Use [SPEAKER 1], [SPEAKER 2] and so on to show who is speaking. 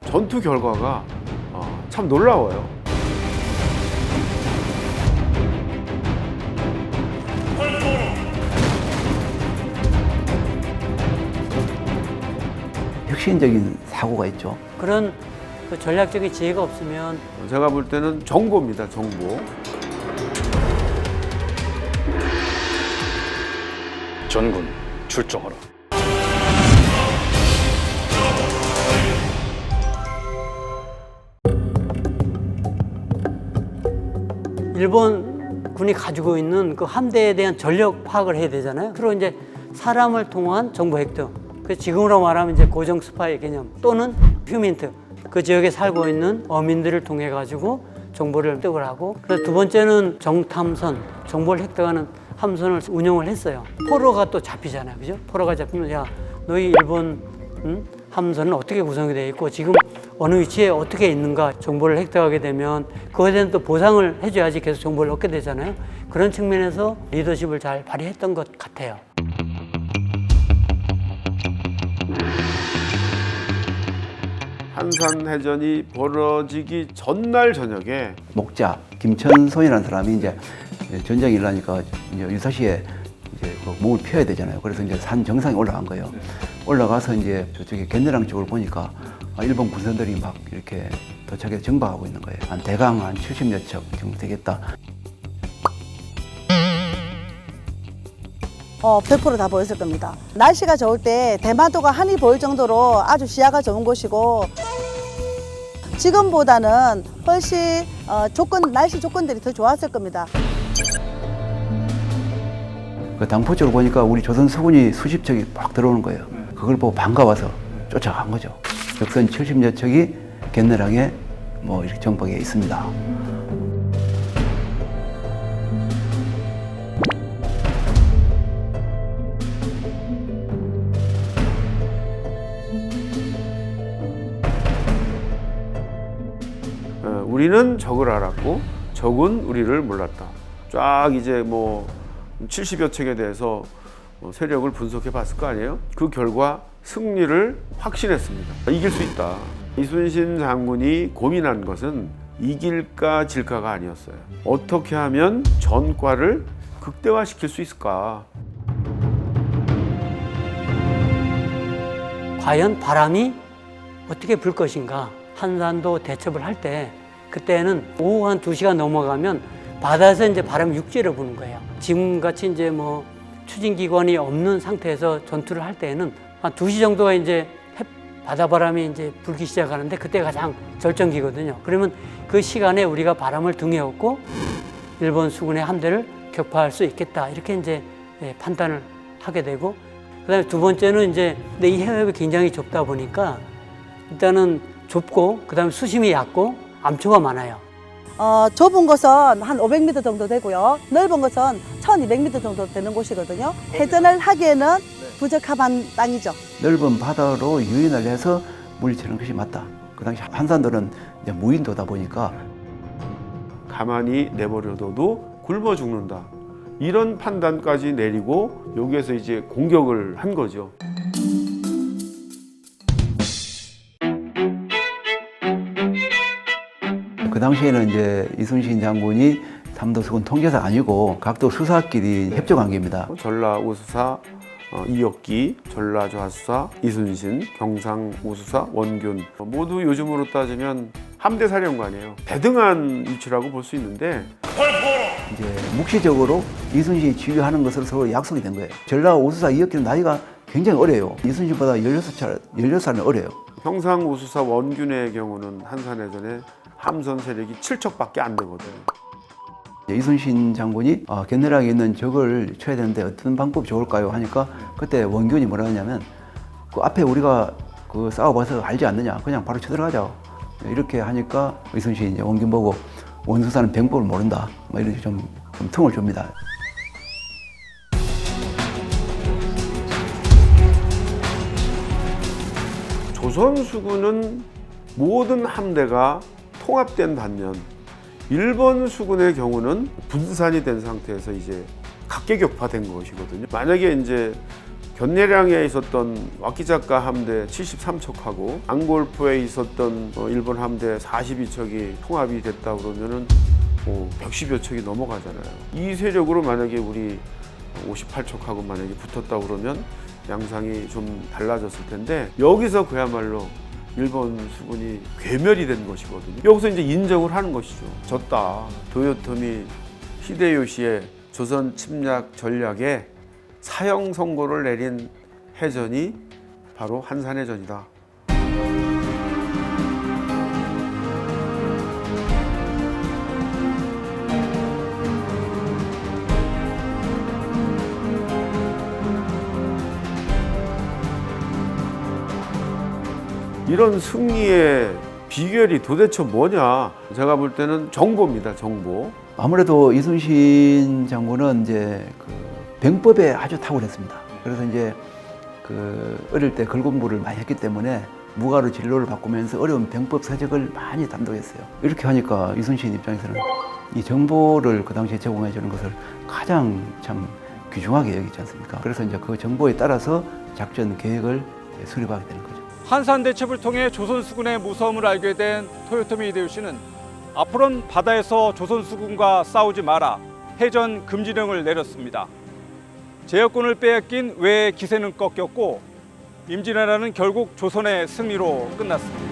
[SPEAKER 1] 전투 결과가 참 놀라워요.
[SPEAKER 2] 혁신적인 사고가 있죠.
[SPEAKER 3] 그런 그 전략적인 지혜가 없으면
[SPEAKER 1] 제가 볼 때는 정보입니다. 정보.
[SPEAKER 4] 전군 출정하라.
[SPEAKER 3] 일본 군이 가지고 있는 그 함대에 대한 전력 파악을 해야 되잖아요. 주로 이제 사람을 통한 정보 획득. 그 지금으로 말하면 이제 고정 스파이 개념 또는 휴민트. 그 지역에 살고 있는 어민들을 통해 가지고 정보를 획득을 하고, 그래서 두 번째는 정탐선, 정보를 획득하는 함선을 운영을 했어요. 포로가 또 잡히잖아요, 그죠? 포로가 잡히면 야, 너희 일본 함선은 어떻게 구성이 되어 있고 지금 어느 위치에 어떻게 있는가 정보를 획득하게 되면 그거에 대한 또 보상을 해줘야지 계속 정보를 얻게 되잖아요. 그런 측면에서 리더십을 잘 발휘했던 것 같아요.
[SPEAKER 1] 한산해전이 벌어지기 전날 저녁에
[SPEAKER 2] 목자 김천손이라는 사람이 이제 전쟁이 일어나니까 이제 유사시에 이제 그 목을 피워야 되잖아요. 그래서 이제 산 정상에 올라간 거예요. 올라가서 이제 저쪽에 견내랑 쪽을 보니까 일본 군선들이 막 이렇게 도착해서 정박하고 있는 거예요. 한 대강 한 70여 척 정도 되겠다.
[SPEAKER 5] 100% 다 보였을 겁니다. 날씨가 좋을 때 대마도가 한이 보일 정도로 아주 시야가 좋은 곳이고, 지금보다는 훨씬 날씨 조건들이 더 좋았을 겁니다.
[SPEAKER 2] 그 당포 쪽을 보니까 우리 조선 서군이 수십 척이 막 들어오는 거예요. 그걸 보고 반가워서 쫓아간 거죠. 적선 70여 척이 견내랑에 뭐 이렇게 정박해 있습니다.
[SPEAKER 1] 우리는 적을 알았고 적은 우리를 몰랐다. 쫙 이제 뭐 70여 척에 대해서 세력을 분석해 봤을 거 아니에요? 그 결과 승리를 확신했습니다. 이길 수 있다. 이순신 장군이 고민한 것은 이길까 질까가 아니었어요. 어떻게 하면 전과를 극대화시킬 수 있을까?
[SPEAKER 3] 과연 바람이 어떻게 불 것인가. 한산도 대첩을 할 때 그때는 오후 한 2시가 넘어가면 바다에서 이제 바람이 육지로 부는 거예요. 지금같이 이제 뭐 추진기관이 없는 상태에서 전투를 할 때에는 한 2시 정도가 이제 바다바람이 이제 불기 시작하는데 그때 가장 절정기거든요. 그러면 그 시간에 우리가 바람을 등에 업고 일본 수군의 함대를 격파할 수 있겠다. 이렇게 이제 판단을 하게 되고, 그다음에 두 번째는 이제 근데 이 해협이 굉장히 좁다 보니까 일단은 좁고 그다음에 수심이 얕고 암초가 많아요.
[SPEAKER 5] 좁은 곳은 한 500m 정도 되고요. 넓은 곳은 1200m 정도 되는 곳이거든요. 해전을 하기에는 부적합한 땅이죠.
[SPEAKER 2] 넓은 바다로 유인을 해서 물리치는 것이 맞다. 그 당시 한산도는 이제 무인도다 보니까
[SPEAKER 1] 가만히 내버려둬도 굶어 죽는다. 이런 판단까지 내리고 여기에서 이제 공격을 한 거죠.
[SPEAKER 2] 그 당시에는 이제 이순신 장군이 삼도수군 통제사가 아니고 각도 수사끼리 협조 관계입니다.
[SPEAKER 1] 전라 우수사 이혁기, 전라 좌수사 이순신, 경상 우수사 원균, 모두 요즘으로 따지면 함대 사령관이에요. 대등한 위치라고 볼 수 있는데
[SPEAKER 2] 이제 묵시적으로 이순신이 지휘하는 것으로 서로 약속이 된 거예요. 전라 우수사 이혁기는 나이가 굉장히 어려요. 이순신보다 16살은 어려요.
[SPEAKER 1] 경상 우수사 원균의 경우는 한산해전에 함선 세력이 7척밖에 안 되거든요.
[SPEAKER 2] 이순신 장군이 견내락에 있는 적을 쳐야 되는데 어떤 방법이 좋을까요? 하니까 그때 원균이 뭐라 하냐면 그 앞에 우리가 그 싸워봐서 알지 않느냐, 그냥 바로 쳐들어가자. 이렇게 하니까 이순신이 이제 원균 보고 원수사는 병법을 모른다, 뭐 이렇게 좀 틈을 줍니다.
[SPEAKER 1] 조선 수군은 모든 함대가 통합된 반면 일본 수군의 경우는 분산이 된 상태에서 이제 각계격파된 것이거든요. 만약에 이제 견내량에 있었던 와키자카 함대 73척하고 앙골포에 있었던 일본 함대 42척이 통합이 됐다 그러면은 110여 척이 넘어가잖아요. 이 세력으로 만약에 우리 58척하고 만약에 붙었다 그러면 양상이 좀 달라졌을 텐데, 여기서 그야말로 일본 수군이 괴멸이 된 것이거든요. 여기서 이제 인정을 하는 것이죠. 졌다. 도요토미 히데요시의 조선 침략 전략에 사형 선고를 내린 해전이 바로 한산해전이다. 이런 승리의 비결이 도대체 뭐냐? 제가 볼 때는 정보입니다. 정보.
[SPEAKER 2] 아무래도 이순신 장군은 이제 그 병법에 아주 탁월했습니다. 그래서 이제 그 어릴 때 글공부를 많이 했기 때문에 무가로 진로를 바꾸면서 어려운 병법 서적을 많이 담독했어요. 이렇게 하니까 이순신 입장에서는 이 정보를 그 당시에 제공해 주는 것을 가장 참 귀중하게 여기지 않습니까? 그래서 이제 그 정보에 따라서 작전 계획을 수립하게 되는 거죠.
[SPEAKER 6] 한산 대첩을 통해 조선 수군의 무서움을 알게 된 토요토미 히데요시는 앞으로는 바다에서 조선 수군과 싸우지 마라, 해전 금지령을 내렸습니다. 제여권을 빼앗긴 외의 기세는 꺾였고 임진왜란은 결국 조선의 승리로 끝났습니다.